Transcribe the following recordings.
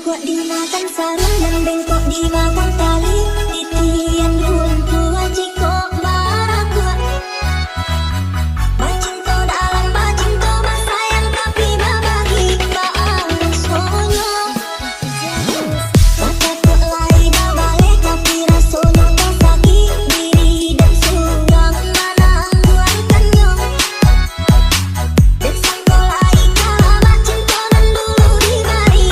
Kuat dimakan sarung dan bengkok dimakan tali. Titian bulan tua cikok marah kuat. Bacinto dalam bacinto sayang tapi berbagi baang sonyo. Mata tak lain dah balik tapi rasonyo tak sakit diri dan suram mana angguankannya. Dek sangkola ika bacinto dan dulu dibari.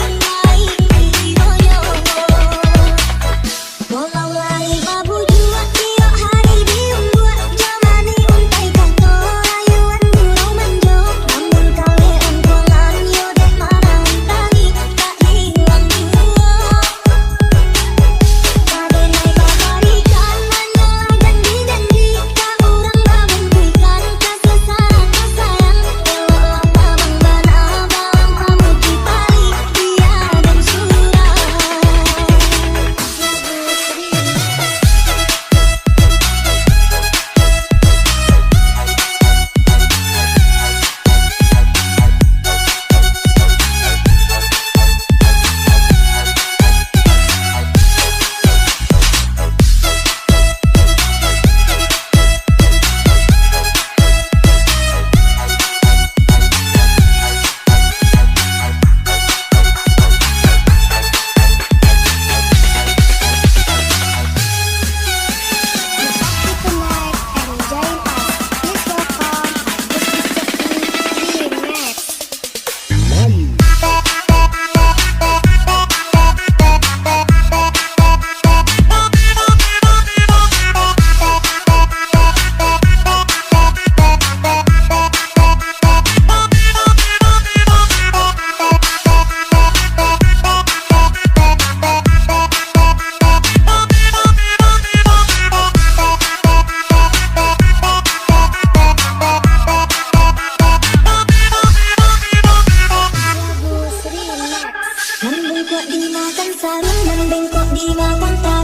Walau lari babu jual tiap hari diumbuat jamani untai kanto ayuan guru manjo. Namun kalian kolan yo dek mana untangi tak hilang jua. Pada naik baharikan hanya janji-janji tak orang babungkuikan kesesaran sayang. Eloklah babang bana bawang kamu cipali dia dan surah. Namun kuat dimakan sarung dan bengkok dimakan tali.